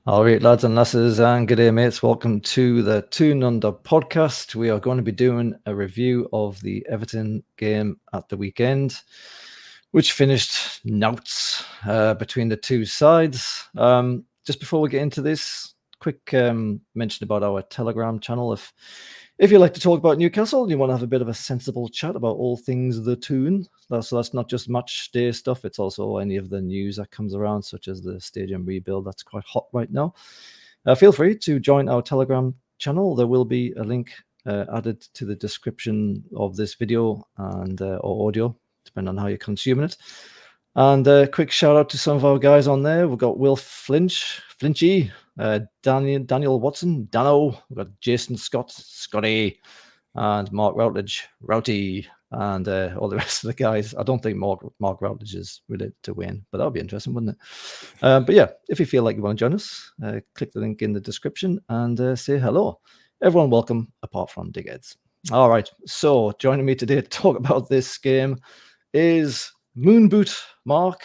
All right, lads and lasses, and good day, mates. Welcome to the Toon Under podcast. We are going to be doing a review of the Everton game at the weekend, which finished noughts between the two sides. Just before we get into this, quick mention about our Telegram channel. If you like to talk about Newcastle and you want to have a bit of a sensible chat about all things the Toon, that's not just match day stuff, it's also any of the news that comes around, such as the stadium rebuild that's quite hot right now. Feel free to join our Telegram channel. There will be a link added to the description of this video and or audio, depending on how you're consuming it. And a quick shout out to some of our guys on there. We've got Will Flinchy, Daniel Watson, Dano. We've got Jason Scott, Scotty, and Mark Routledge, Routy, and all the rest of the guys. I don't think Mark Routledge is related to Wayne, but that would be interesting, wouldn't it? But yeah, if you feel like you want to join us, click the link in the description and say hello. Everyone welcome, apart from Digheads. All right, so joining me today to talk about this game is Moon Boot Mark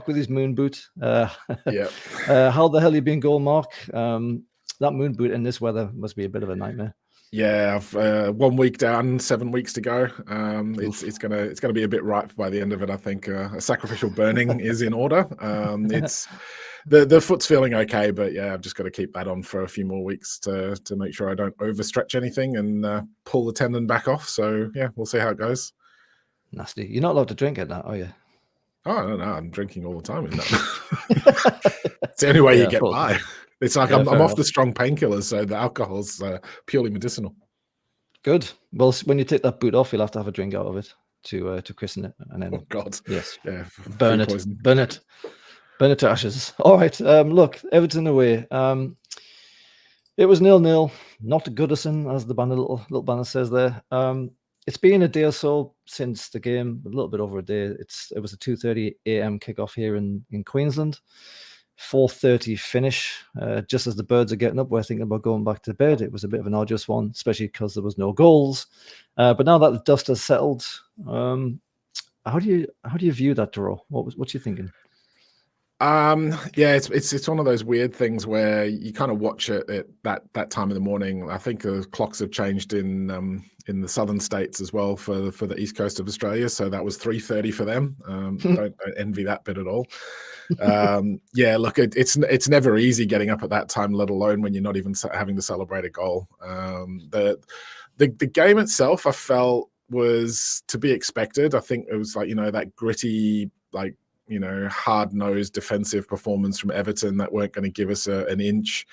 with his moon boot. Yeah. How the hell you been going, Mark? That moon boot in this weather must be a bit of a nightmare. Yeah, 1 week down, 7 weeks to go. It's gonna be a bit ripe by the end of it. I think a sacrificial burning is in order. It's the foot's feeling okay, but yeah, I've just got to keep that on for a few more weeks to make sure I don't overstretch anything and pull the tendon back off. So yeah, we'll see how it goes. Nasty. You're not allowed to drink at that, are you? Oh, I don't know. I'm drinking all the time. It's the only way you get by. It's like I'm off the strong painkillers, so the alcohol's purely medicinal. Good. Well, when you take that boot off, you'll have to have a drink out of it to christen it, and then oh god, yes, yeah, burn it to ashes. All right. Look, Everton away. It was 0-0. Not Goodison, as the banner little banner says there. It's been a day or so since the game, a little bit over a day. It was a 2:30 a.m. kickoff here in Queensland. 4:30 finish. Just as the birds are getting up, we're thinking about going back to bed. It was a bit of an arduous one, especially because there was no goals. But now that the dust has settled, how do you view that draw? What you thinking? Yeah, it's one of those weird things where you kind of watch it at that time of the morning. I think the clocks have changed in the southern states as well for the east coast of Australia, so that was 3:30 for them. Don't envy that bit at all. Yeah, look, it's never easy getting up at that time, let alone when you're not even having to celebrate a goal. The game itself, I felt, was to be expected. I think it was like, that gritty, like, hard-nosed defensive performance from Everton that weren't going to give us an inch.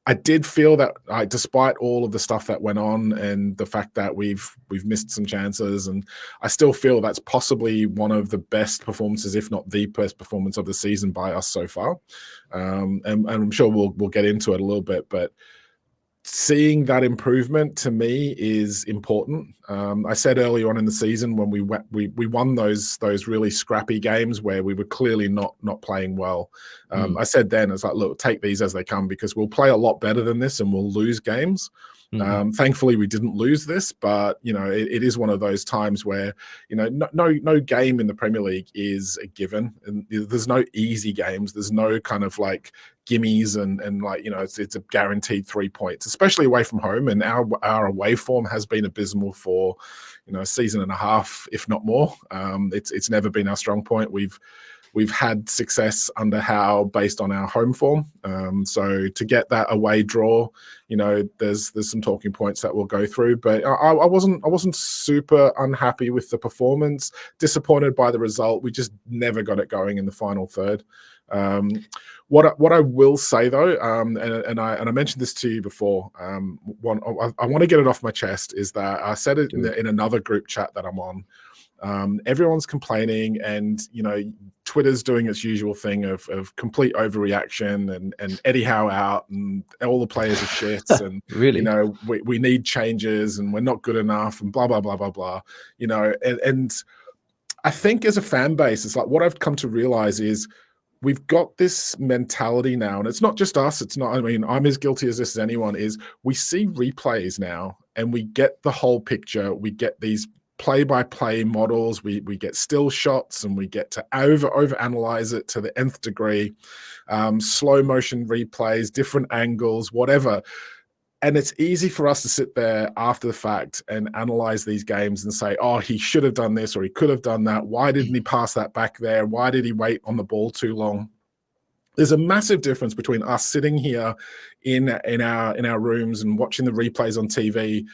I did feel that, despite all of the stuff that went on and the fact that we've missed some chances, and I still feel that's possibly one of the best performances, if not the best performance of the season by us so far. And I'm sure we'll get into it a little bit, but seeing that improvement to me is important. I said earlier on in the season when we won those really scrappy games where we were clearly not playing well. I said then, it's like, look, take these as they come, because we'll play a lot better than this and we'll lose games. Thankfully, we didn't lose this, but it is one of those times where no game in the Premier League is a given, and there's no easy games. There's no kind of like gimmies and like it's a guaranteed 3 points, especially away from home. And our away form has been abysmal for a season and a half, if not more. It's never been our strong point. We've had success under Howe based on our home form. So to get that away draw, there's some talking points that we'll go through. But I wasn't super unhappy with the performance. Disappointed by the result. We just never got it going in the final third. What I will say though, and I mentioned this to you before, I want to get it off my chest, is that I said it in another group chat that I'm on. Everyone's complaining, and Twitter's doing its usual thing of complete overreaction and Eddie Howe out and all the players are shit and really, we need changes and we're not good enough and blah blah blah blah blah. And I think as a fan base, it's like what I've come to realize is we've got this mentality now, and it's not just us. It's not, I'm as guilty as this as anyone is. We see replays now and we get the whole picture. We get these play-by-play models. We get still shots, and we get to overanalyze it to the nth degree. Slow motion replays, different angles, whatever. And it's easy for us to sit there after the fact and analyze these games and say, oh, he should have done this or he could have done that. Why didn't he pass that back there? Why did he wait on the ball too long? There's a massive difference between us sitting here in our rooms and watching the replays on TV,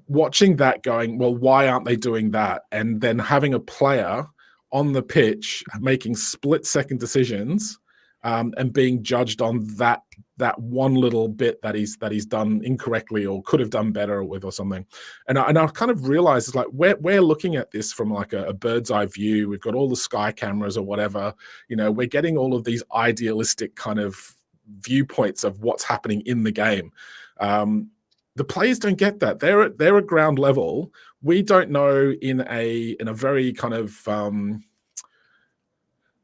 watching that going, well, why aren't they doing that? And then having a player on the pitch making split-second decisions and being judged on that one little bit that he's done incorrectly or could have done better with or something. And I kind of realized it's like we're looking at this from like a bird's eye view. We've got all the sky cameras or whatever. We're getting all of these idealistic kind of viewpoints of what's happening in the game. The players don't get that. They're at ground level. We don't know in a very kind of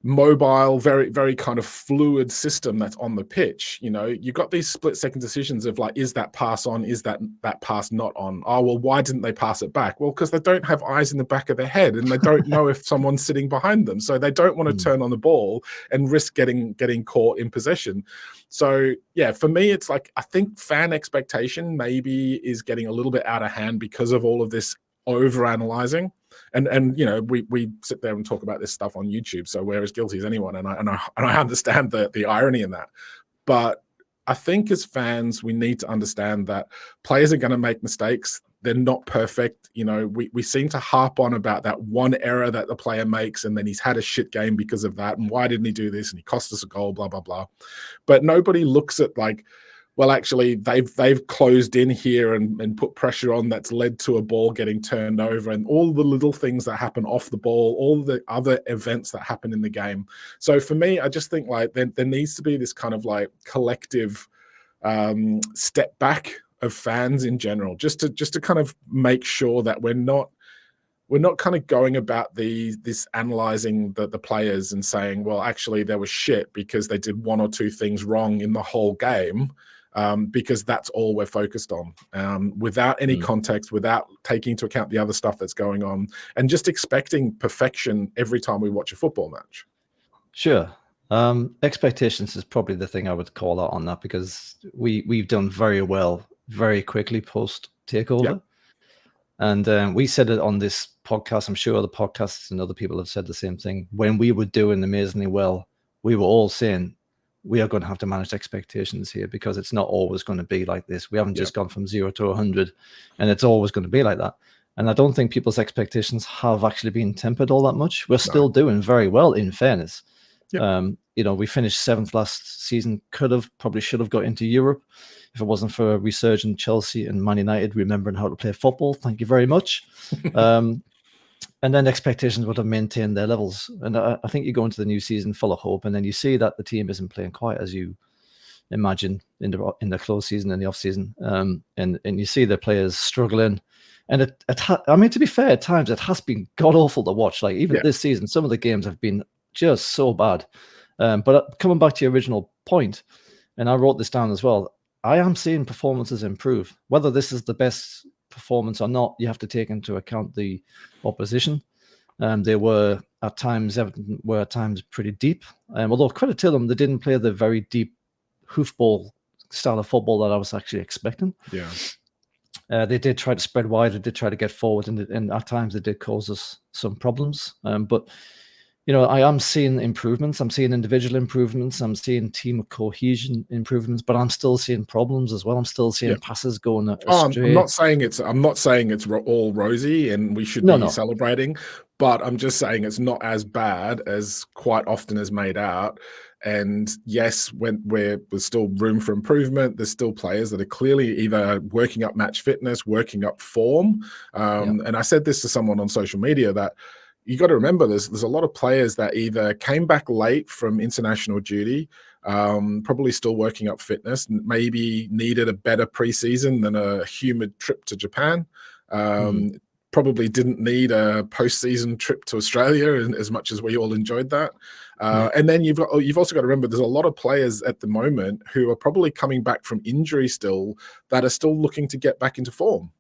mobile, very, very kind of fluid system that's on the pitch. You've got these split-second decisions of like, is that pass on? Is that pass not on? Oh, well, why didn't they pass it back? Well, because they don't have eyes in the back of their head and they don't know if someone's sitting behind them. So they don't want to turn on the ball and risk getting caught in possession. So yeah, for me, it's like, I think fan expectation maybe is getting a little bit out of hand because of all of this over-analyzing. And we sit there and talk about this stuff on YouTube, so we're as guilty as anyone, and I understand the irony in that. But I think as fans, we need to understand that players are going to make mistakes. They're not perfect. We seem to harp on about that one error that the player makes, and then he's had a shit game because of that. And why didn't he do this? And he cost us a goal, blah, blah, blah. But nobody looks at like, well, actually, they've closed in here and put pressure on that's led to a ball getting turned over, and all the little things that happen off the ball, all the other events that happen in the game. So for me, I just think like there needs to be this kind of like collective step back of fans in general, just to kind of make sure that we're not kind of going about this analyzing the players and saying, well, actually, they were shit because they did one or two things wrong in the whole game. Because that's all we're focused on, without any context, without taking into account the other stuff that's going on, and just expecting perfection every time we watch a football match. Sure. Expectations is probably the thing I would call out on that, because we've done very well very quickly post takeover. Yep. And we said it on this podcast. I'm sure other podcasts and other people have said the same thing. When we were doing amazingly well, we were all saying, we are going to have to manage expectations here, because it's not always going to be like this. We haven't just gone from 0 to 100, and it's always going to be like that. And I don't think people's expectations have actually been tempered all that much. We're still doing very well, in fairness. Yep. We finished 7th last season. Probably should have got into Europe if it wasn't for a resurgent Chelsea and Man United remembering how to play football. Thank you very much. And then expectations would have maintained their levels. And I think you go into the new season full of hope, and then you see that the team isn't playing quite as you imagine in the close season and the off season. And you see the players struggling. And to be fair, at times it has been god awful to watch. Like even this season, some of the games have been just so bad. But coming back to your original point, and I wrote this down as well, I am seeing performances improve. Whether this is the best performance or not, you have to take into account the opposition. They were at times, Everton were at times pretty deep. Although credit to them, they didn't play the very deep hoofball style of football that I was actually expecting. Yeah. They did try to spread wide. They did try to get forward, and at times they did cause us some problems. But I am seeing improvements. I'm seeing individual improvements. I'm seeing team cohesion improvements, but I'm still seeing problems as well. I'm still seeing passes going astray. I'm not saying it's all rosy and we should be celebrating, but I'm just saying it's not as bad as quite often is made out. And yes, there's still room for improvement. There's still players that are clearly either working up match fitness, working up form. And I said this to someone on social media that you got to remember there's a lot of players that either came back late from international duty, probably still working up fitness, maybe needed a better preseason than a humid trip to Japan. Probably didn't need a postseason trip to Australia as much as we all enjoyed that. And then you've also got to remember there's a lot of players at the moment who are probably coming back from injury still that are still looking to get back into form.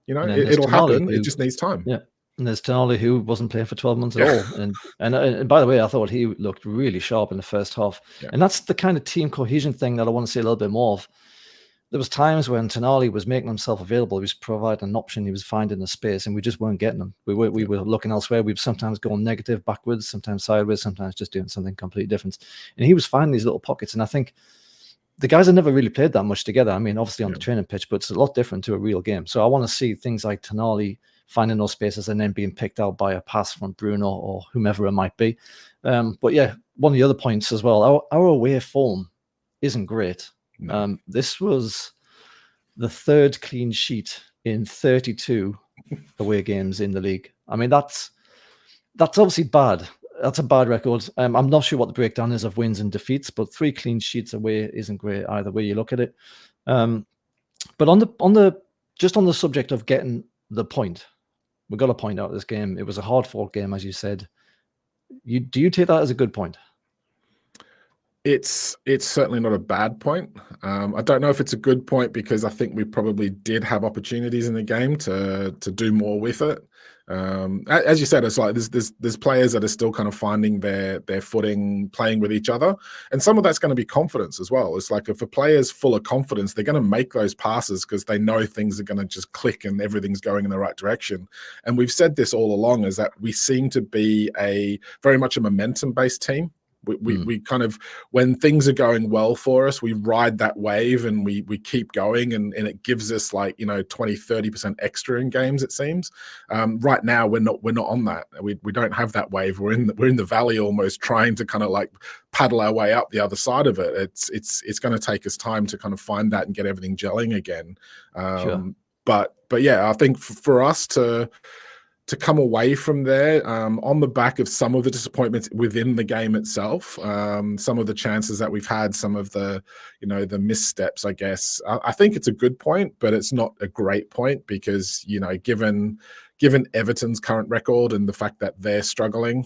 You know, And then there's it'll Tonali, happen. It just needs time. yeah. And there's Tonali, who wasn't playing for 12 months at all. And by the way, I thought he looked really sharp in the first half. Yeah. And that's the kind of team cohesion thing that I want to see a little bit more of. There was times when Tonali was making himself available. He was providing an option. He was finding a space, and we just weren't getting him. We were looking elsewhere. We were sometimes going negative, backwards, sometimes sideways, sometimes just doing something completely different. And he was finding these little pockets. And I think the guys have never really played that much together. I mean, obviously on the training pitch, but it's a lot different to a real game. So I want to see things like Tonali finding those spaces and then being picked out by a pass from Bruno or whomever it might be. But yeah, one of the other points as well, our away form isn't great. No. This was the third clean sheet in 32 away games in the league. I mean, that's obviously bad. That's a bad record. I'm not sure what the breakdown is of wins and defeats, but 3 clean sheets away isn't great either way you look at it. But on the subject of getting the point, we've got to point out this game. It was a hard-fought game, as you said. Do you take that as a good point? It's certainly not a bad point. I don't know if it's a good point because I think we probably did have opportunities in the game to do more with it. As you said, it's like there's players that are still kind of finding their footing, playing with each other, and some of that's going to be confidence as well. It's like if a player's full of confidence, they're going to make those passes because they know things are going to just click and everything's going in the right direction. And we've said this all along, is that we seem to be very much a momentum-based team. We kind of, when things are going well for us, we ride that wave and we keep going, and it gives us 20-30% extra in games, it seems. Right now we're not on that. We don't have that wave. We're in the valley almost, trying to kind of like paddle our way up the other side of it. It's going to take us time to kind of find that and get everything gelling again. Sure. But yeah, I think for us to come away from there on the back of some of the disappointments within the game itself, some of the chances that we've had, some of the missteps, I guess. I think it's a good point, but it's not a great point because, given Everton's current record and the fact that they're struggling,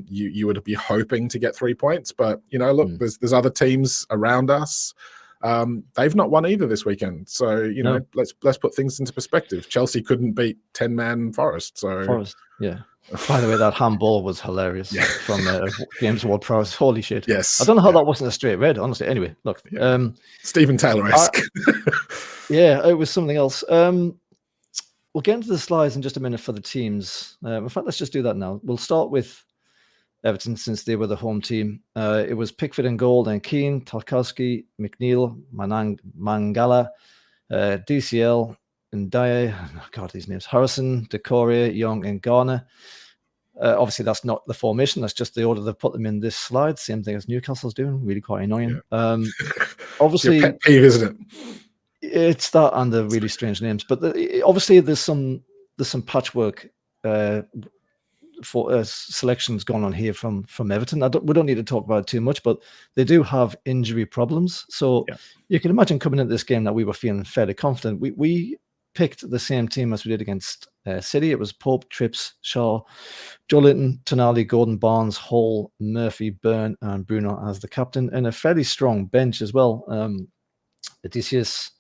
you would be hoping to get 3 points. But, look, there's other teams around us. They've not won either this weekend, so let's put things into perspective. Chelsea couldn't beat 10-man Forest. Yeah. By the way, that handball was hilarious from James Ward-Prowse. Holy shit! Yes, I don't know how that wasn't a straight red. Honestly, anyway, look, Stephen Taylor-esque. Yeah, it was something else. We'll get into the slides in just a minute for the teams. In fact, let's just do that now. We'll start with Everton, since they were the home team. It was Pickford in goal, then Keane, Tarkowski, McNeil, Mangala, DCL, Ndiaye, God, these names, Harrison, Decore, Young, and Garner. Obviously, that's not the formation. That's just the order they've put them in this slide. Same thing as Newcastle's doing. Really quite annoying. Yeah. Obviously, it's your pet peeve, isn't it? It's that and the really strange names. But obviously, there's some patchwork for selections going on here from Everton. We don't need to talk about it too much, but they do have injury problems. So you can imagine coming into this game that we were feeling fairly confident. We picked the same team as we did against City. It was Pope, Trips, Shaw, Joelinton, Tonali, Gordon, Barnes, Hall, Murphy, Byrne, and Bruno as the captain, and a fairly strong bench as well. Odysseus,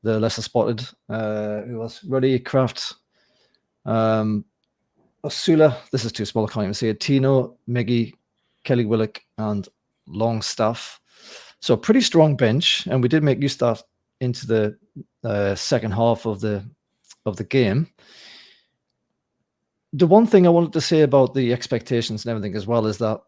the lesser spotted, who was Ruddy, Kraft, Osula, this is too small, I can't even see it. Tino, Miggy, Kelly Willock, and Longstaff. So a pretty strong bench, and we did make use of that into the second half of the game. The one thing I wanted to say about the expectations and everything as well is that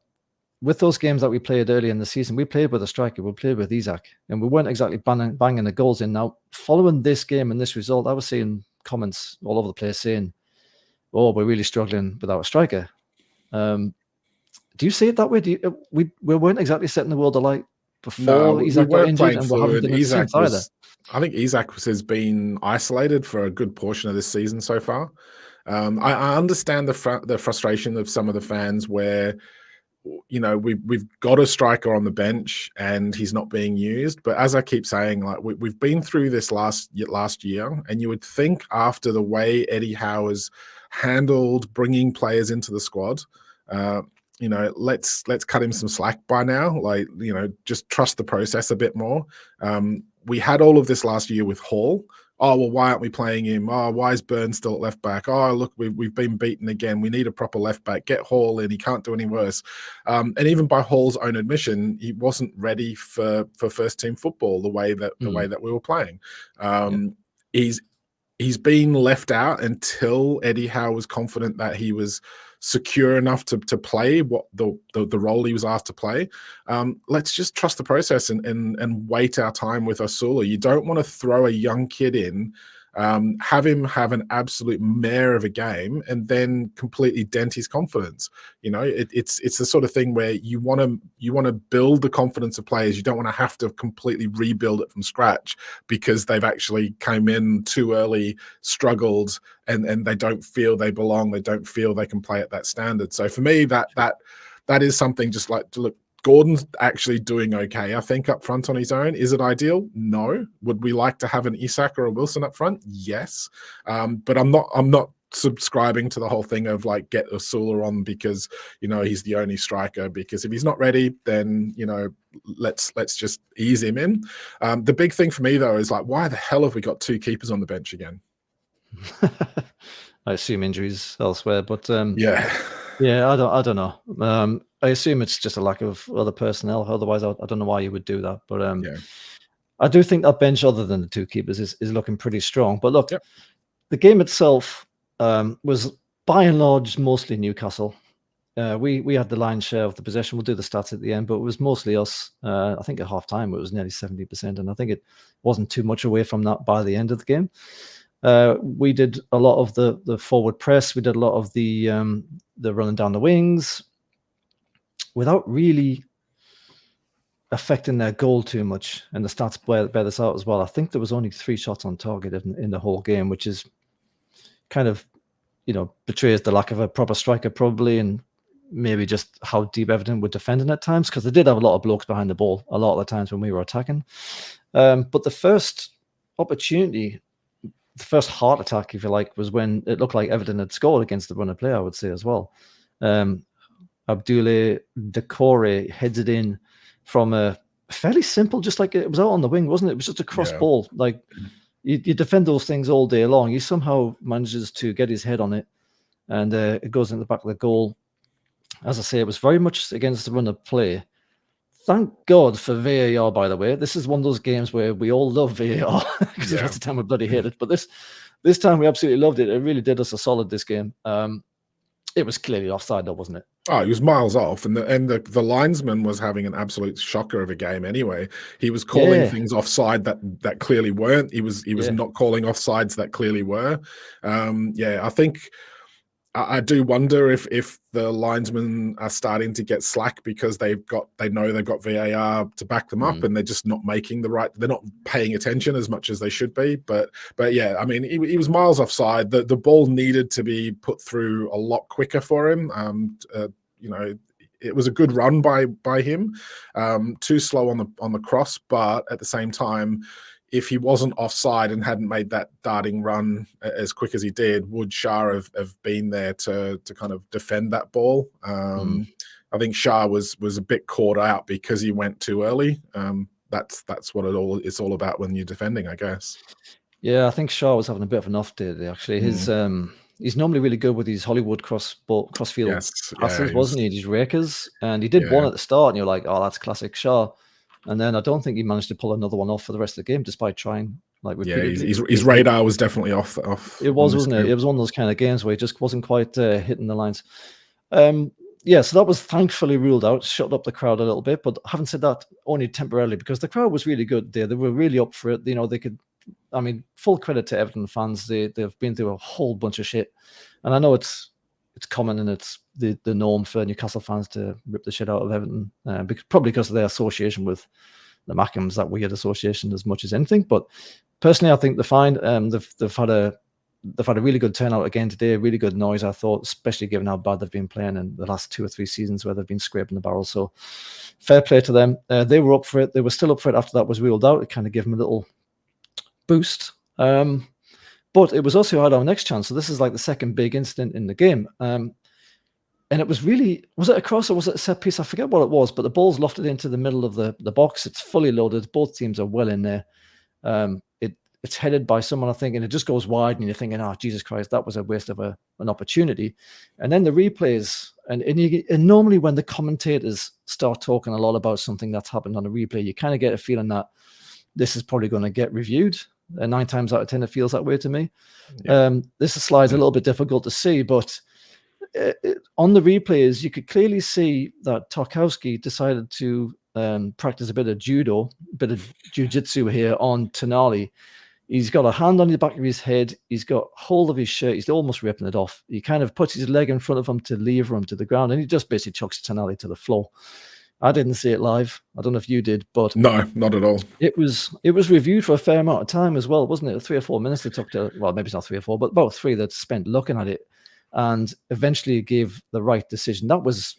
with those games that we played early in the season, we played with a striker, we played with Isak, and we weren't exactly banging the goals in. Now, following this game and this result, I was seeing comments all over the place saying, "Oh, we're really struggling without a striker." Do you see it that way? We weren't exactly setting the world alight before Isak got injured, and we haven't done it since either. I think Isak has been isolated for a good portion of this season so far. I understand the frustration of some of the fans where we've got a striker on the bench and he's not being used. But as I keep saying, like we've been through this last year, and you would think after the way Eddie Howe has handled bringing players into the squad, let's cut him some slack by now. Like, just trust the process a bit more. We had all of this last year with Hall. Oh, well, why aren't we playing him? Oh, why is Burns still at left back? Oh, look, we've been beaten again. We need a proper left back. Get Hall in. He can't do any worse. And even by Hall's own admission, he wasn't ready for first team football the way that we were playing. He's been left out until Eddie Howe was confident that he was secure enough to play what the role he was asked to play. Let's just trust the process and wait our time with Osula. You don't want to throw a young kid in, have him have an absolute mare of a game, and then completely dent his confidence. It's the sort of thing where you want to build the confidence of players. You don't want to have to completely rebuild it from scratch because they've actually came in too early, struggled, and they don't feel they belong. They don't feel they can play at that standard. So for me, that is something just like to look. Gordon's actually doing okay, I think, up front on his own. Is it ideal? No. Would we like to have an Isak or a Wilson up front? Yes. But I'm not subscribing to the whole thing of like get Osula on because he's the only striker. Because if he's not ready, then let's just ease him in. The big thing for me though is like, why the hell have we got two keepers on the bench again? I assume injuries elsewhere, but yeah, I don't know. I assume it's just a lack of other personnel. Otherwise, I don't know why you would do that. But I do think that bench, other than the two keepers, is looking pretty strong. But look, the game itself was by and large mostly Newcastle. We had the lion's share of the possession. We'll do the stats at the end, but it was mostly us. I think at half time it was nearly 70%, and I think it wasn't too much away from that by the end of the game. We did a lot of the forward press. We did a lot of the running down the wings without really affecting their goal too much. And the stats bear this out as well. I think there was only 3 shots on target in the whole game, which is kind of, betrays the lack of a proper striker probably, and maybe just how deep Everton were defending at times, because they did have a lot of blokes behind the ball a lot of the times when we were attacking. But the first opportunity, the first heart attack, if you like, was when it looked like Everton had scored against the runner player, I would say as well. Abdoulaye Doucouré heads it in from a fairly simple, just like it was out on the wing, wasn't it? It was just a cross ball. Like you defend those things all day long. He somehow manages to get his head on it, and it goes in the back of the goal. As I say, it was very much against the run of play. Thank God for VAR, by the way. This is one of those games where we all love VAR because the rest of the time we bloody hate it. But this time we absolutely loved it. It really did us a solid, this game. It was clearly offside, though, wasn't it? Oh, he was miles off, and the linesman was having an absolute shocker of a game. Anyway, he was calling things offside that clearly weren't. He was not calling offsides that clearly were. I think I do wonder if the linesmen are starting to get slack because they know they've got VAR to back them up, and they're just not making they're not paying attention as much as they should be. But yeah, I mean, he was miles offside. The ball needed to be put through a lot quicker for him. It was a good run by him. Too slow on the cross, but at the same time, if he wasn't offside and hadn't made that darting run as quick as he did, would Shah have been there to kind of defend that ball? I think Shah was a bit caught out because he went too early. That's what it's all about when you're defending, I guess. Yeah, I think Shah was having a bit of an off day today, actually. He's normally really good with these Hollywood crossfield passes, wasn't he? These rakers. And he did one at the start, and you're like, oh, that's classic Shah. And then I don't think he managed to pull another one off for the rest of the game, despite trying repeatedly. His radar was definitely off. It was, wasn't it? It was one of those kind of games where he just wasn't quite hitting the lines. So that was thankfully ruled out, shut up the crowd a little bit. But having said that, only temporarily, because the crowd was really good there. They were really up for it. They could, full credit to Everton fans. They've been through a whole bunch of shit. And I know it's common and it's the norm for Newcastle fans to rip the shit out of Everton, probably because of their association with the Mackhams, that weird association, as much as anything. But personally, I think they're fine. They've had a really good turnout again today, really good noise, I thought, especially given how bad they've been playing in the last 2 or 3 seasons where they've been scraping the barrel. So fair play to them. They were up for it. They were still up for it after that was ruled out. It kind of gave them a little boost. But it was also had our next chance. So this is like the second big incident in the game. And it was it a cross or was it a set piece? I forget what it was, but the ball's lofted into the middle of the box. It's fully loaded. Both teams are well in there. It's headed by someone, I think, and it just goes wide, and you're thinking, oh, Jesus Christ, that was a waste of an opportunity. And then the replays, and normally when the commentators start talking a lot about something that's happened on a replay, you kind of get a feeling that this is probably going to get reviewed. 9 times out of 10, it feels that way to me. Yeah. This slide's a little bit difficult to see, but on the replays, you could clearly see that Tarkowski decided to practice a bit of judo, a bit of jiu-jitsu here on Tonali. He's got a hand on the back of his head. He's got hold of his shirt. He's almost ripping it off. He kind of puts his leg in front of him to lever him to the ground, and he just basically chucks Tonali to the floor. I didn't see it live. I don't know if you did, but no, not at all. It was reviewed for a fair amount of time as well, wasn't it? 3 or 4 minutes they took to, well, maybe it's not 3 or 4, but about 3 that spent looking at it, and eventually gave the right decision. That was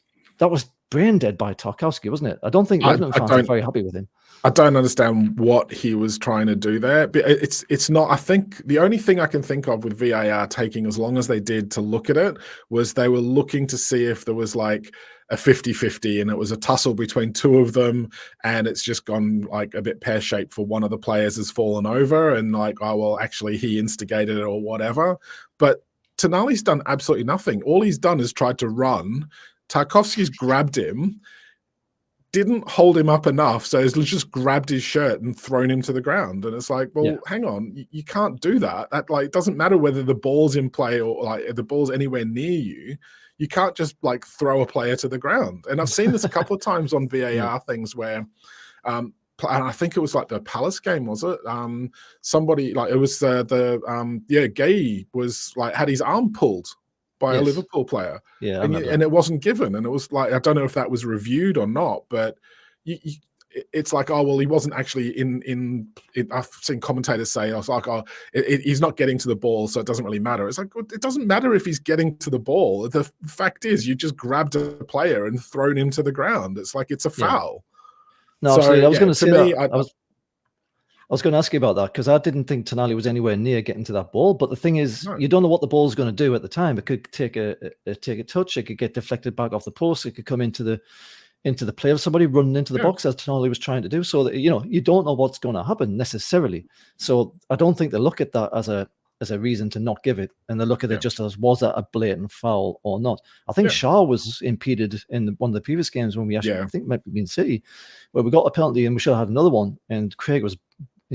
brain dead by Tarkowski, wasn't it? I don't think Everton fans are very happy with him. I don't understand what he was trying to do there. But it's not. I think the only thing I can think of with VAR taking as long as they did to look at it was they were looking to see if there was like a 50-50 and it was a tussle between 2 of them, and it's just gone like a bit pear-shaped for one of the players has fallen over and like, oh, well, actually he instigated it or whatever. But Tonali's done absolutely nothing. All he's done is tried to run. Tarkowski's grabbed him, didn't hold him up enough, so he's just grabbed his shirt and thrown him to the ground. And it's like, well, hang on, you can't do that. That like it doesn't matter whether the ball's in play or like the ball's anywhere near you. You can't just like throw a player to the ground. And I've seen this a couple of times on VAR things where, and I think it was like the Palace game, was it? Somebody like it was Gay was like had his arm pulled by a Liverpool player, and it wasn't given, and it was like I don't know if that was reviewed or not, but it's like, oh well, he wasn't actually in. I've seen commentators say, I was like, oh, he's not getting to the ball, so it doesn't really matter. It's like it doesn't matter if he's getting to the ball. The fact is, you just grabbed a player and thrown him to the ground. It's like it's a foul. No, so, I was going to say that. I was going to ask you about that because I didn't think Tonali was anywhere near getting to that ball. But the thing is, you don't know what the ball's going to do at the time. It could take a touch. It could get deflected back off the post. It could come into the play of somebody running into the box as Tonali was trying to do. So that, you don't know what's going to happen necessarily. So I don't think they look at that as a reason to not give it, and they look at it just as, was that a blatant foul or not? I think Shaw was impeded in one of the previous games when we actually, I think it might be in City, where we got a penalty and we should have had another one, and Craig was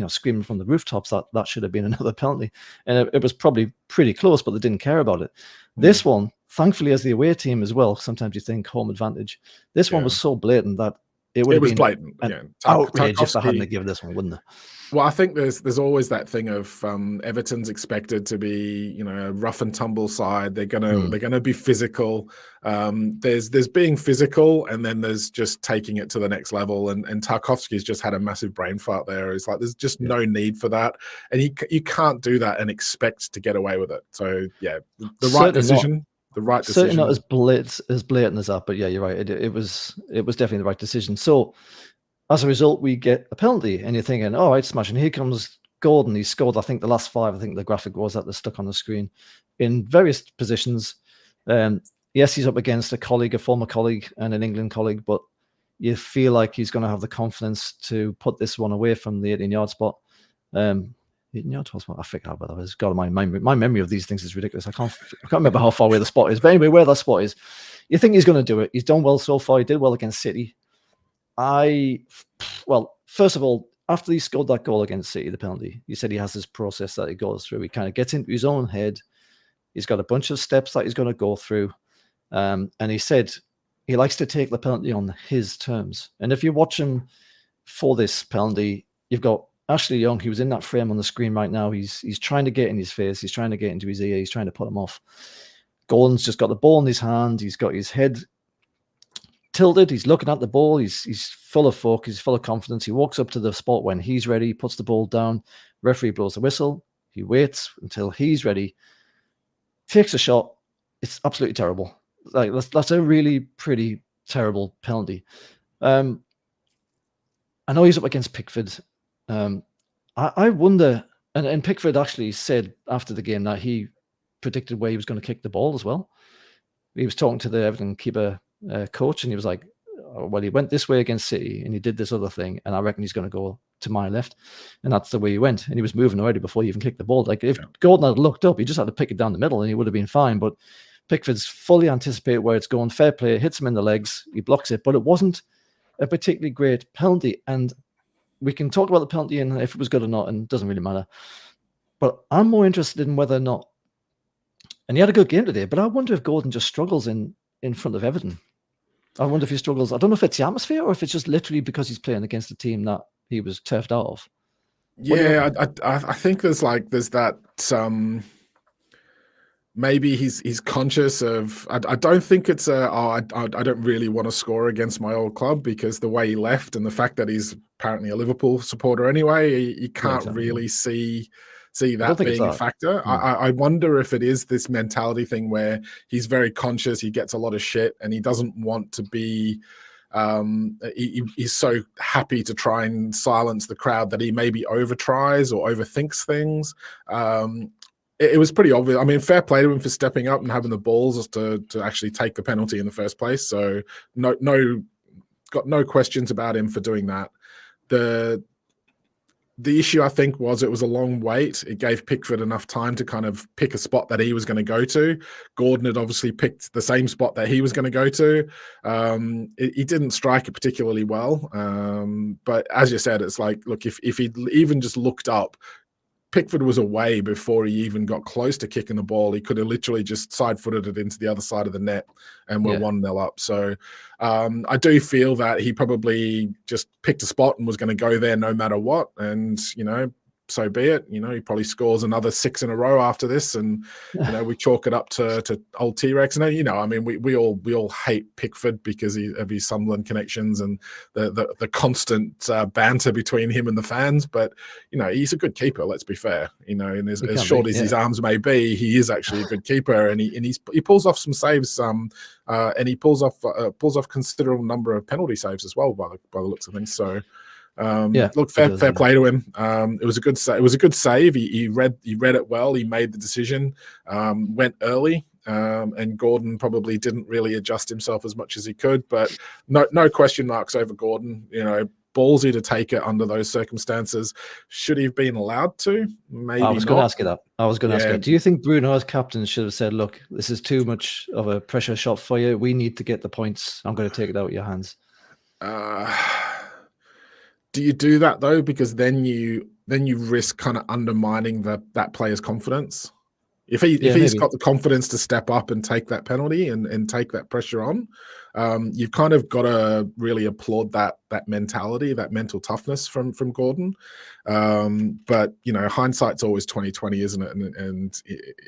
screaming from the rooftops that should have been another penalty. And it was probably pretty close, but they didn't care about it. This one, thankfully, as the away team as well, sometimes you think home advantage. This one was so blatant that it would have been blatant. Outrage if they hadn't given this one, wouldn't it? Well, I think there's always that thing of Everton's expected to be, a rough and tumble side. They're gonna be physical. There's being physical, and then there's just taking it to the next level. And Tarkowski's just had a massive brain fart there. It's like there's just no need for that, and you can't do that and expect to get away with it. So the right decision. The right decision. Certainly not as blatant as that, but yeah, you're right. It was definitely the right decision. So as a result, we get a penalty, and you're thinking, all right, smashing. Here comes Gordon. He scored, I think, the last 5. I think the graphic was that they're stuck on the screen in various positions. Yes, he's up against a former colleague, and an England colleague, but you feel like he's going to have the confidence to put this one away from the 18-yard spot. 18-yard spot, I forget about that. God, my memory of these things is ridiculous. I can't remember how far away the spot is. But anyway, where that spot is, you think he's going to do it. He's done well so far. He did well against City. First of all, after he scored that goal against City, the penalty, you said he has this process that he goes through. He kind of gets into his own head. He's got a bunch of steps that he's going to go through. And he said he likes to take the penalty on his terms. And if you watch him for this penalty, you've got Ashley Young. He was in that frame on the screen right now. He's trying to get in his face. He's trying to get into his ear. He's trying to put him off. Gordon's just got the ball in his hand. He's got his head tilted. He's looking at the ball. He's full of focus. He's full of confidence. He walks up to the spot when he's ready, puts the ball down. Referee blows the whistle. He waits until he's ready, takes a shot. It's absolutely terrible. Like that's a really pretty terrible penalty. I know he's up against Pickford. I wonder, and Pickford actually said after the game that he predicted where he was going to kick the ball as well. he was talking to the Everton keeper coach, and he was like, oh, well, he went this way against City, and he did this other thing, and I reckon he's going to go to my left. And that's the way he went. And he was moving already before he even kicked the ball. Like, if Gordon had looked up, he just had to pick it down the middle, and he would have been fine. But Pickford's fully anticipated where it's going. Fair play, hits him in the legs, he blocks it, but it wasn't a particularly great penalty. And we can talk about the penalty and if it was good or not, and it doesn't really matter. But I'm more interested in whether or not, and he had a good game today, but I wonder if Gordon just struggles in front of Everton. I wonder if he struggles. I don't know if it's the atmosphere or if it's just literally because he's playing against a team that he was turfed out of. Yeah, I think there's that maybe he's conscious of. I don't think it's I don't really want to score against my old club, because the way he left and the fact that he's apparently a Liverpool supporter anyway, you can't really see that being a factor. I wonder if it is this mentality thing where he's very conscious, he gets a lot of shit, and he doesn't want to be. He's so happy to try and silence the crowd that he maybe overtries or overthinks things. It was pretty obvious. I mean, fair play to him for stepping up and having the balls to actually take the penalty in the first place. So got no questions about him for doing that. The issue, I think, was it was a long wait. It gave Pickford enough time to kind of pick a spot that he was going to go to. Gordon had obviously picked the same spot that he was going to go to. He didn't strike it particularly well. But as you said, it's like, look, if he'd even just looked up, Pickford was away before he even got close to kicking the ball. He could have literally just side-footed it into the other side of the net, and we're 1-0 up. So I do feel that he probably just picked a spot and was going to go there no matter what. And, so be it. He probably scores another 6 in a row after this, and we chalk it up to old T-Rex. And I mean, we all hate Pickford because of his Sunderland connections and the constant banter between him and the fans. But he's a good keeper. Let's be fair. And as short as his arms may be, he is actually a good keeper, and he pulls off some saves. And he pulls off considerable number of penalty saves as well by the looks of things. So. Look, fair play to him. It was a good save. He read it well. He made the decision, went early, and Gordon probably didn't really adjust himself as much as he could. But no question marks over Gordon. Ballsy to take it under those circumstances. Should he have been allowed to? Maybe not. I was going to ask you that. I was going to ask you. Do you think Bruno as captain should have said, "Look, this is too much of a pressure shot for you. We need to get the points. I'm going to take it out of your hands." Do you do that though? Because then you risk kind of undermining that player's confidence. If he's got the confidence to step up and take that penalty and take that pressure on, you've kind of got to really applaud that mentality, that mental toughness from Gordon. But hindsight's always 20/20, isn't it? And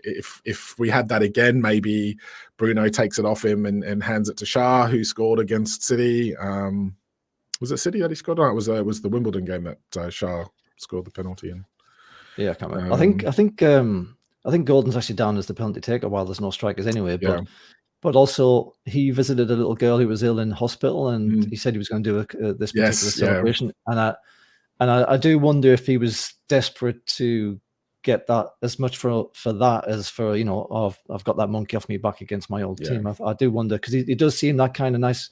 if we had that again, maybe Bruno takes it off him and hands it to Shah, who scored against City. Was it City that he scored? No, it was the Wimbledon game that Shah scored the penalty in. Yeah, I can't remember. I think Gordon's actually down as the penalty taker while there's no strikers anyway. But also he visited a little girl who was ill in hospital, and he said he was going to do this particular celebration. And I do wonder if he was desperate to get that as much for that as for I've got that monkey off me back against my old team. I do wonder, because he does seem that kind of nice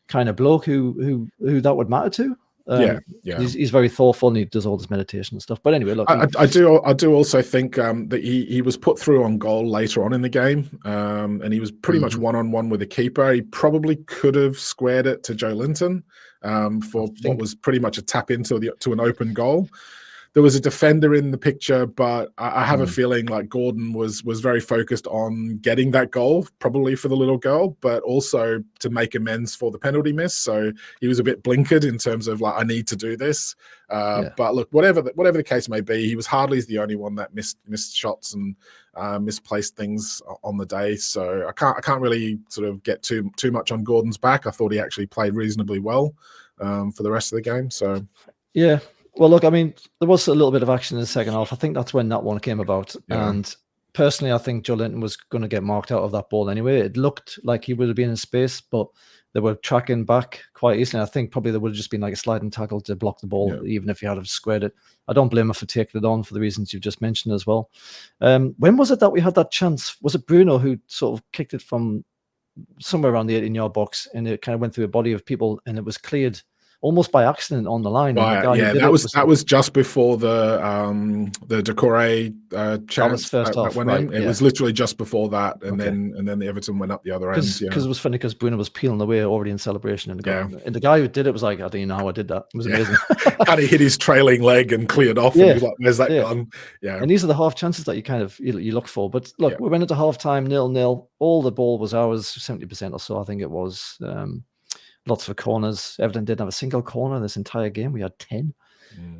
kind of bloke who that would matter to. He's very thoughtful, and he does all this meditation and stuff. But anyway, look, I do also think that he was put through on goal later on in the game, and he was pretty much one-on-one with the keeper. He probably could have squared it to Joe Linton for what was pretty much a tap into to an open goal. There was a defender in the picture, but I have a feeling like Gordon was very focused on getting that goal, probably for the little girl, but also to make amends for the penalty miss. So he was a bit blinkered in terms of like, I need to do this. But look, whatever the case may be, he was hardly the only one that missed shots and misplaced things on the day. So I can't really sort of get too much on Gordon's back. I thought he actually played reasonably well for the rest of the game. So yeah. Well, look, I mean, there was a little bit of action in the second half. I think that's when that one came about. And personally, I think Joe Linton was going to get marked out of that ball anyway. It looked like he would have been in space, but they were tracking back quite easily. I think probably there would have just been like a sliding tackle to block the ball, even if he had have squared it. I don't blame him for taking it on for the reasons you've just mentioned as well. When was it that we had that chance? Was it Bruno who sort of kicked it from somewhere around the 18-yard box, and it kind of went through a body of people, and it was cleared almost by accident on the line. And the guy who did that was just before the Decore chance first that half, went right? in. It was literally just before that, and Okay. then the Everton went up the other end. Because it was funny because Bruno was peeling away already in celebration, and the guy who did it was like, I don't even know how I did that. It was amazing. Kind of hit his trailing leg and cleared off, and he was like, "Where's that gone?" Yeah. And these are the half chances that you look for. But look, we went into half time 0-0. All the ball was ours, 70% or so, I think it was. Lots of corners. Everton didn't have a single corner this entire game. We had 10.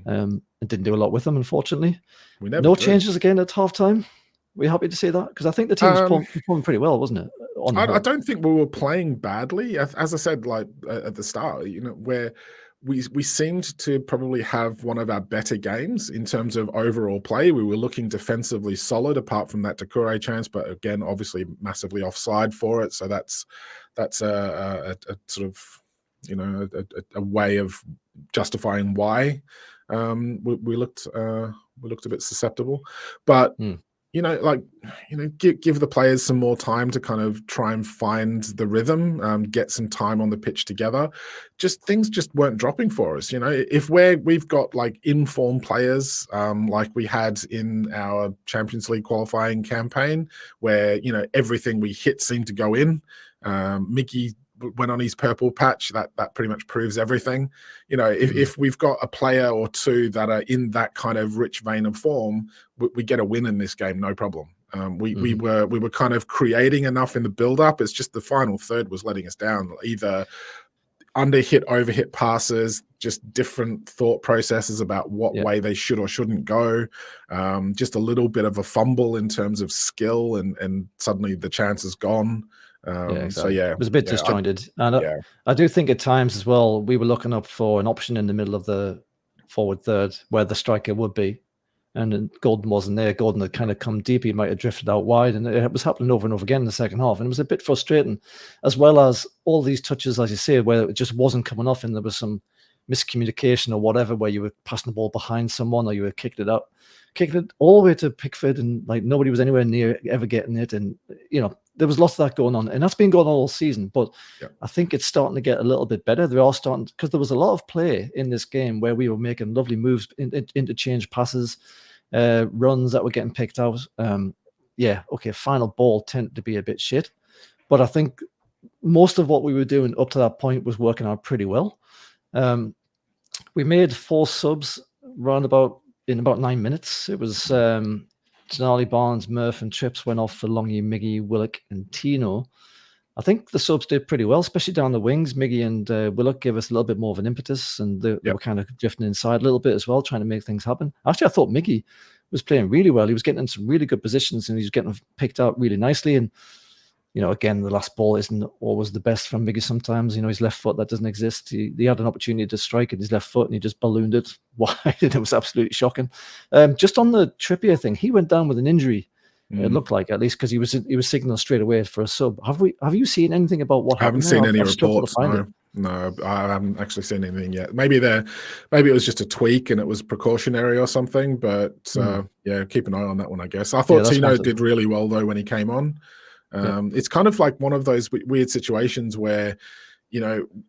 And didn't do a lot with them, unfortunately. No changes again at half time. Were you happy to see that? Because I think the team was performing pretty well, wasn't it? I don't think we were playing badly. As I said, like at the start, where we seemed to probably have one of our better games in terms of overall play. We were looking defensively solid, apart from that Decore chance, but again, obviously massively offside for it. So that's a sort of a way of justifying why we looked a bit susceptible, but. Give the players some more time to kind of try and find the rhythm, get some time on the pitch together. Things just weren't dropping for us. If we've got like informed players, like we had in our Champions League qualifying campaign, where everything we hit seemed to go in. Mickey went on his purple patch. That pretty much proves everything. If we've got a player or two that are in that kind of rich vein of form, we get a win in this game, no problem. We were kind of creating enough in the build-up. It's just the final third was letting us down. Either under-hit, over-hit passes, just different thought processes about what way they should or shouldn't go. Just a little bit of a fumble in terms of skill, and suddenly the chance is gone. Exactly. It was a bit disjointed. I do think at times as well, we were looking up for an option in the middle of the forward third where the striker would be. And then Gordon wasn't there. Gordon had kind of come deep. He might have drifted out wide. And it was happening over and over again in the second half. And it was a bit frustrating, as well as all these touches, as you say, where it just wasn't coming off and there was some miscommunication or whatever, where you were passing the ball behind someone or you were kicking it all the way to Pickford, and like nobody was anywhere near ever getting it. And, there was lots of that going on, and that's been going on all season. But I think it's starting to get a little bit better. They're all starting, because there was a lot of play in this game where we were making lovely moves, interchange passes, runs that were getting picked out. Final ball tended to be a bit shit. But I think most of what we were doing up to that point was working out pretty well. We made 4 subs in about 9 minutes. It was Denali, Barnes, Murph, and Trips went off for Longy, Miggy, Willock, and Tino. I think the subs did pretty well, especially down the wings. Miggy and Willock gave us a little bit more of an impetus, and they were kind of drifting inside a little bit as well, trying to make things happen. Actually, I thought Miggy was playing really well. He was getting in some really good positions, and he was getting picked out really nicely. And again, the last ball isn't always the best from Miggy sometimes. His left foot, that doesn't exist. He had an opportunity to strike at his left foot, and he just ballooned it wide, and it was absolutely shocking. Just on the Trippier thing, he went down with an injury. It looked like, at least, because he was signaling straight away for a sub. Have you seen anything about what happened? I haven't seen any reports. No, I haven't actually seen anything yet. Maybe it was just a tweak and it was precautionary or something. But keep an eye on that one, I guess. I thought Tino did really well though when he came on. It's kind of like one of those weird situations where,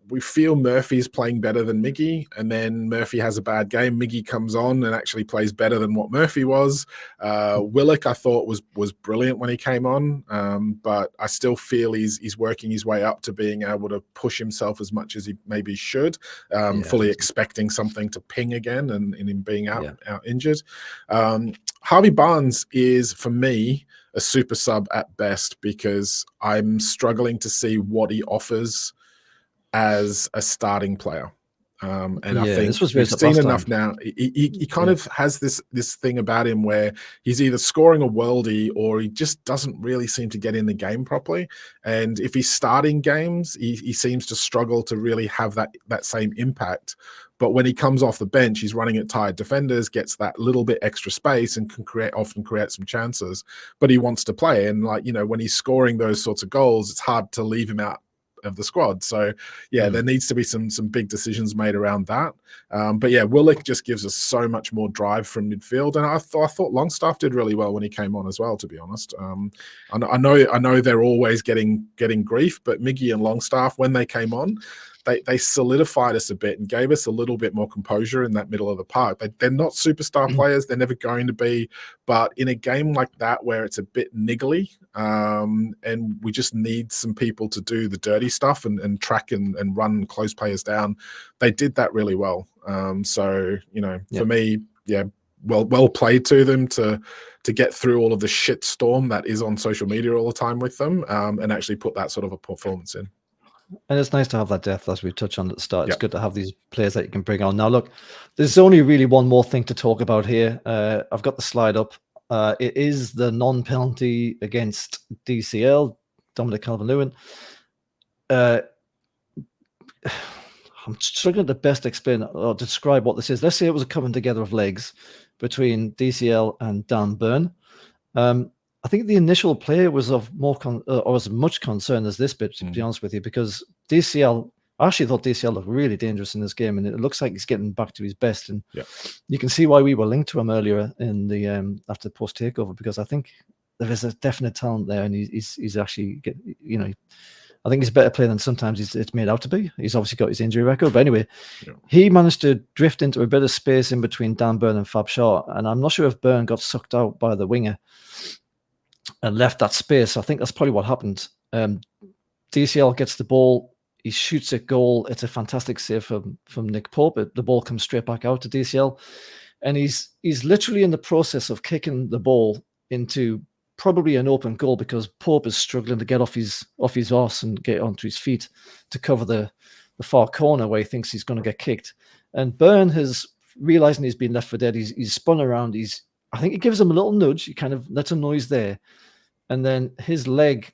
we feel Murphy's playing better than Miggy, and then Murphy has a bad game. Miggy comes on and actually plays better than what Murphy was. Willock, I thought, was brilliant when he came on, but I still feel he's working his way up to being able to push himself as much as he maybe should, fully expecting something to ping again and him being out injured. Harvey Barnes is, for me, a super sub at best, because I'm struggling to see what he offers as a starting player. And I think we've seen enough now. He kind of has this thing about him where he's either scoring a worldie or he just doesn't really seem to get in the game properly. And if he's starting games, he seems to struggle to really have that same impact. But when he comes off the bench, he's running at tired defenders, gets that little bit extra space, and can often create some chances. But he wants to play, and when he's scoring those sorts of goals, it's hard to leave him out the squad. So yeah, there needs to be some big decisions made around that. But yeah, Willock just gives us so much more drive from midfield, and I thought Longstaff did really well when he came on as well, to be honest. I know they're always getting grief, but Miggy and Longstaff, when they came on, they solidified us a bit and gave us a little bit more composure in that middle of the park. They're not superstar players. They're never going to be. But in a game like that where it's a bit niggly, and we just need some people to do the dirty stuff and track and run close players down, they did that really well. So, for me, yeah, well played to them to get through all of the shit storm that is on social media all the time with them, and actually put that sort of a performance in. And it's nice to have that depth, as we touched on at the start. It's good to have these players that you can bring on. Now, look, there's only really one more thing to talk about here. I've got the slide up. It is the non-penalty against DCL, Dominic Calvert-Lewin. I'm struggling to best explain or describe what this is. Let's say it was a coming together of legs between DCL and Dan Burn. I think the initial play was of more or as much concern as this bit, to be honest with you, because DCL, I actually thought DCL looked really dangerous in this game, and it looks like he's getting back to his best. And you can see why we were linked to him earlier in the after the post takeover, because I think there is a definite talent there, and he's actually I think he's a better player than sometimes it's made out to be. He's obviously got his injury record, but anyway, he managed to drift into a bit of space in between Dan Burn and Fab Shaw, and I'm not sure if Burn got sucked out by the winger and left that space. I think that's probably what happened. DCL gets the ball, he shoots at goal. It's a fantastic save from Nick Pope. The ball comes straight back out to DCL, and he's literally in the process of kicking the ball into probably an open goal, because Pope is struggling to get off his arse and get onto his feet to cover the far corner where he thinks he's going to get kicked. And Burn has, realizing he's been left for dead, he's spun around. I think he gives him a little nudge. He kind of lets a noise there. And then his leg,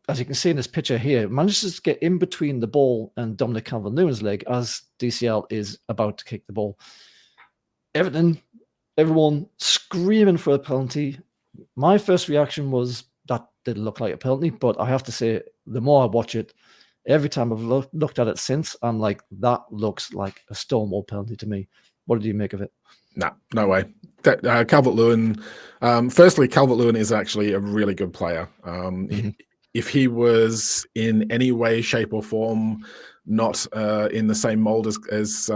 as you can see in this picture here, manages to get in between the ball and Dominic Calvert-Lewin's leg as DCL is about to kick the ball. Everyone screaming for a penalty. My first reaction was that didn't look like a penalty, but I have to say, the more I watch it, every time I've looked at it since, I'm like, that looks like a Stonewall penalty to me. What did you make of it? No way. Calvert-Lewin, firstly, Calvert-Lewin is actually a really good player. If he was in any way, shape or form not in the same mold as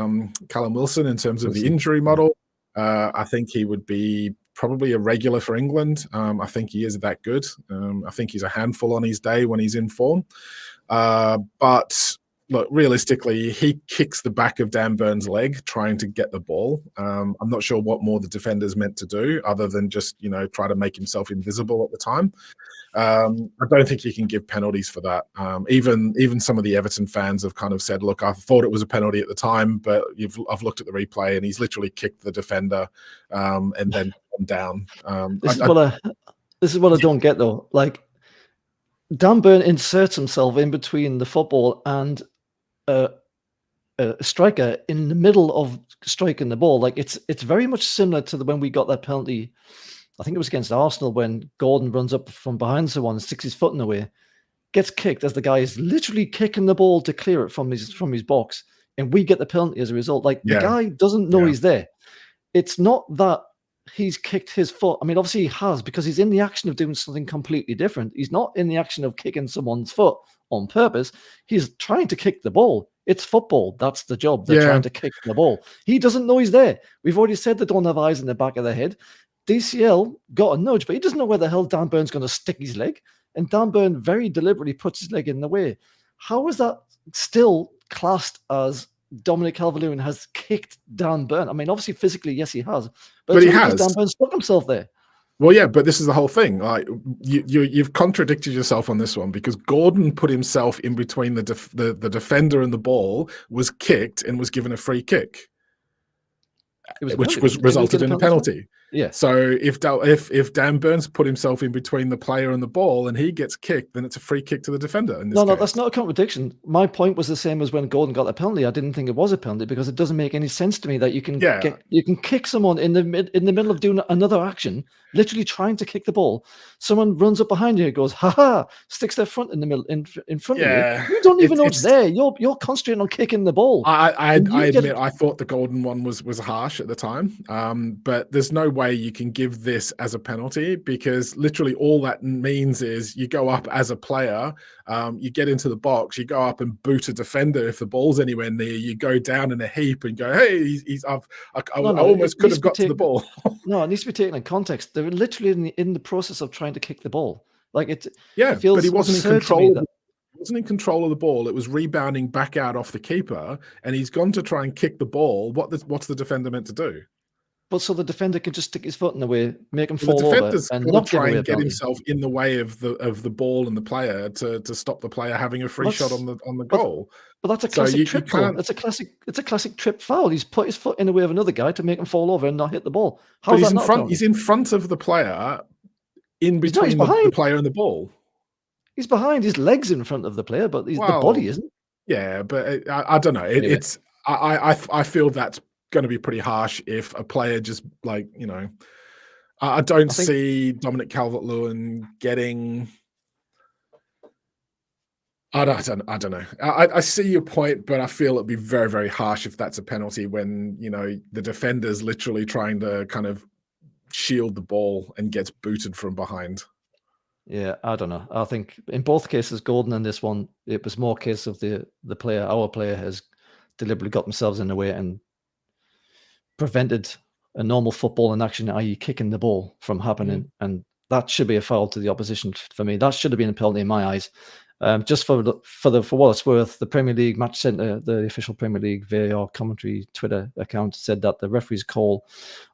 Callum Wilson in terms of the injury model, I think he would be probably a regular for England. I think he is that good. I think he's a handful on his day when he's in form. But look, realistically, he kicks the back of Dan Burn's leg trying to get the ball. I'm not sure what more the defender's meant to do other than just, try to make himself invisible at the time. I don't think you can give penalties for that. Even some of the Everton fans have kind of said, look, I thought it was a penalty at the time, but I've looked at the replay and he's literally kicked the defender and then gone down. This is what I don't get, though. Like, Dan Burn inserts himself in between the football and a striker in the middle of striking the ball. Like, it's very much similar to when we got that penalty. I think it was against Arsenal when Gordon runs up from behind someone and sticks his foot in the way, gets kicked as the guy is literally kicking the ball to clear it from his box, and we get the penalty as a result. Like, the guy doesn't know he's there. It's not that he's kicked his foot. I mean, obviously he has, because he's in the action of doing something completely different. He's not in the action of kicking someone's foot on purpose. He's trying to kick the ball. It's football. That's the job. They're trying to kick the ball. He doesn't know he's there. We've already said they don't have eyes in the back of their head. DCL got a nudge, but he doesn't know where the hell Dan Burn's going to stick his leg. And Dan Burn very deliberately puts his leg in the way. How is that still classed as Dominic Calvert-Lewin has kicked Dan Burn? I mean, obviously physically, yes, he has. But he has. Dan Burn stuck himself there. Well, yeah, but this is the whole thing. Like, you've contradicted yourself on this one, because Gordon put himself in between the defender and the ball, was kicked and was given a free kick. It was a which penalty, was wasn't it? Didn't he get resulted a in a penalty for it? penalty. Yeah. So if Dan Burns put himself in between the player and the ball and he gets kicked, then it's a free kick to the defender in this No, case. that's not a contradiction. My point was the same as when Gordon got a penalty. I didn't think it was a penalty because it doesn't make any sense to me that you can kick someone in the middle of doing another action, literally trying to kick the ball. Someone runs up behind you, goes, ha ha, sticks their front in the middle in front of you. You don't even know it's there. You're concentrating on kicking the ball. I admit I thought the Gordon one was harsh at the time, but there's no way you can give this as a penalty because literally all that means is you go up as a player, you get into the box, you go up and boot a defender if the ball's anywhere near, you go down in a heap and go, hey, I almost could have got to the ball. No, it needs to be taken in context. They're literally in the process of trying to kick the ball. Like it feels but he wasn't in control. He wasn't in control of the ball. It was rebounding back out off the keeper, and he's gone to try and kick the ball. What's the defender meant to do? But so the defender can just stick his foot in the way, make him fall over, and not try and get himself in the way of the ball and the player to stop the player having a free shot on the goal. But that's a classic trip foul. It's a classic trip foul. He's put his foot in the way of another guy to make him fall over and not hit the ball. How is that not a penalty? He's in front of the player, in between the player and the ball. He's behind. His legs in front of the player, but the body isn't. Yeah, but I don't know. I feel that's going to be pretty harsh if a player just I don't see Dominic Calvert-Lewin getting. I don't know. I see your point, but I feel it'd be very, very harsh if that's a penalty when the defender's literally trying to kind of shield the ball and gets booted from behind. Yeah, I don't know. I think in both cases, Gordon and this one, it was more a case of our player has deliberately got themselves in the way and prevented a normal football in action, i.e. kicking the ball from happening. And that should be a foul to the opposition for me. That should have been a penalty in my eyes. Just for what it's worth, the Premier League Match Centre, the official Premier League VAR commentary Twitter account, said that the referee's call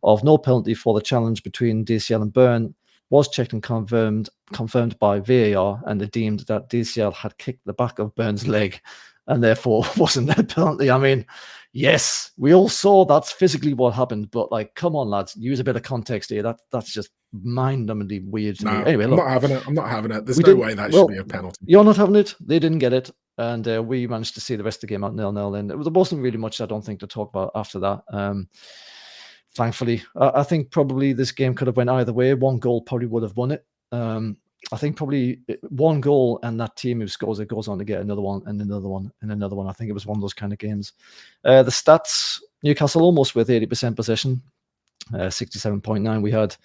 of no penalty for the challenge between DCL and Burn was checked and confirmed by VAR, and they deemed that DCL had kicked the back of Burns' leg and therefore wasn't a penalty. I mean, yes, we all saw that's physically what happened, but come on, lads, use a bit of context here. That's just mind-numbingly weird to me. Anyway, look, I'm not having it. There's no way that should be a penalty. You're not having it. They didn't get it, and we managed to see the rest of the game at 0-0. And there wasn't really much, I don't think, to talk about after that. Thankfully, I think probably this game could have went either way. One goal probably would have won it. I think probably one goal and that team who scores it goes on to get another one and another one and another one. I think it was one of those kind of games. The stats, Newcastle almost with 80% possession, 67.9. We had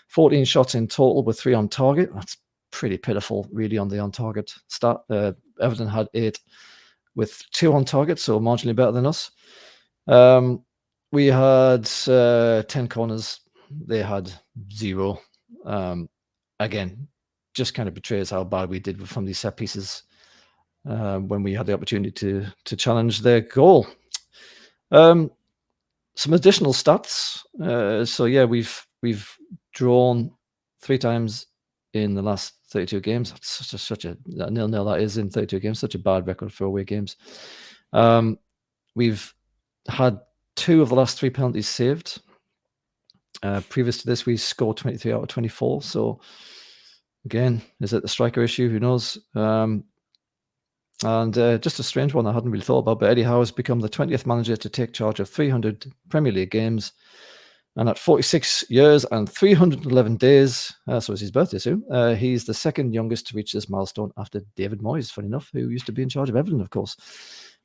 14 shots in total with 3 on target. That's pretty pitiful, really, on the on target stat. Everton had 8 with 2 on target, so marginally better than us. We had 10 corners. They had 0. Again, just kind of betrays how bad we did from these set pieces when we had the opportunity to challenge their goal. Some additional stats. So yeah, we've drawn 3 times in the last 32 games. That's such a 0-0 that is in 32 games. Such a bad record for away games. We've had 2 of the last 3 penalties saved. Previous to this, we scored 23 out of 24. So again, is it the striker issue? Who knows? And just a strange one I hadn't really thought about, but Eddie Howe has become the 20th manager to take charge of 300 Premier League games. And at 46 years and 311 days, so it's his birthday soon, he's the second youngest to reach this milestone after David Moyes, funny enough, who used to be in charge of Everton, of course,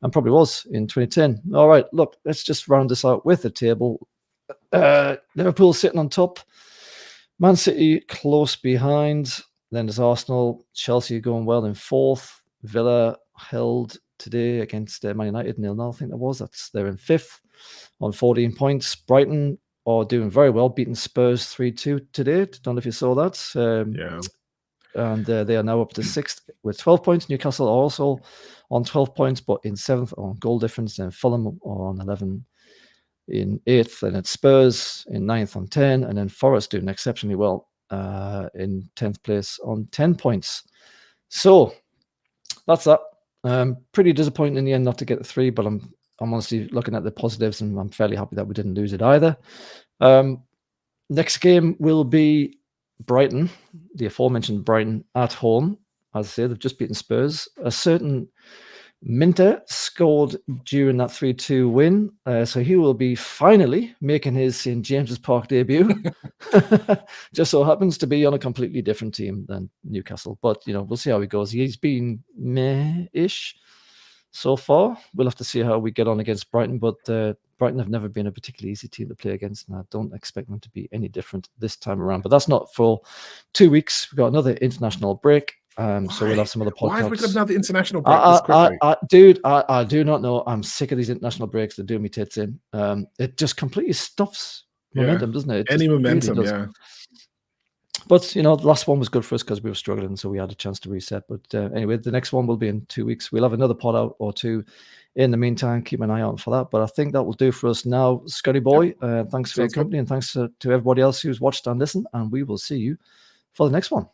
and probably was in 2010. All right, look, let's just round this out with the table. Liverpool sitting on top, Man City close behind, then there's Arsenal, Chelsea going well in 4th, Villa held today against Man United 0-0, I think that was. They're in 5th on 14 points. Brighton are doing very well, beating Spurs 3-2 today. Don't know if you saw that. Yeah. And they are now up to 6th with 12 points. Newcastle are also on 12 points, but in 7th on goal difference. Then Fulham are on 11 in 8th. And it's Spurs in 9th on 10. And then Forest doing exceptionally well in 10th place on 10 points. So that's that. Pretty disappointing in the end not to get the 3, but I'm I'm honestly looking at the positives, and I'm fairly happy that we didn't lose it either. Next game will be Brighton, the aforementioned Brighton at home. As I say, they've just beaten Spurs. A certain Minter scored during that 3-2 win. So he will be finally making his St. James's Park debut. Just so happens to be on a completely different team than Newcastle. But, we'll see how he goes. He's been meh-ish so far. We'll have to see how we get on against Brighton. But Brighton have never been a particularly easy team to play against, and I don't expect them to be any different this time around. But that's not for 2 weeks. We've got another international break. So we'll have some other podcasts. Why have we got another international break this quickly? Dude, I do not know. I'm sick of these international breaks that do me tits in. It just completely stuffs momentum, doesn't it? Any momentum, really does. But, the last one was good for us because we were struggling, so we had a chance to reset. But anyway, the next one will be in 2 weeks. We'll have another pod out or two. In the meantime, keep an eye out for that. But I think that will do for us now. Scotty boy, thanks for your company, and thanks to everybody else who's watched and listened. And we will see you for the next one.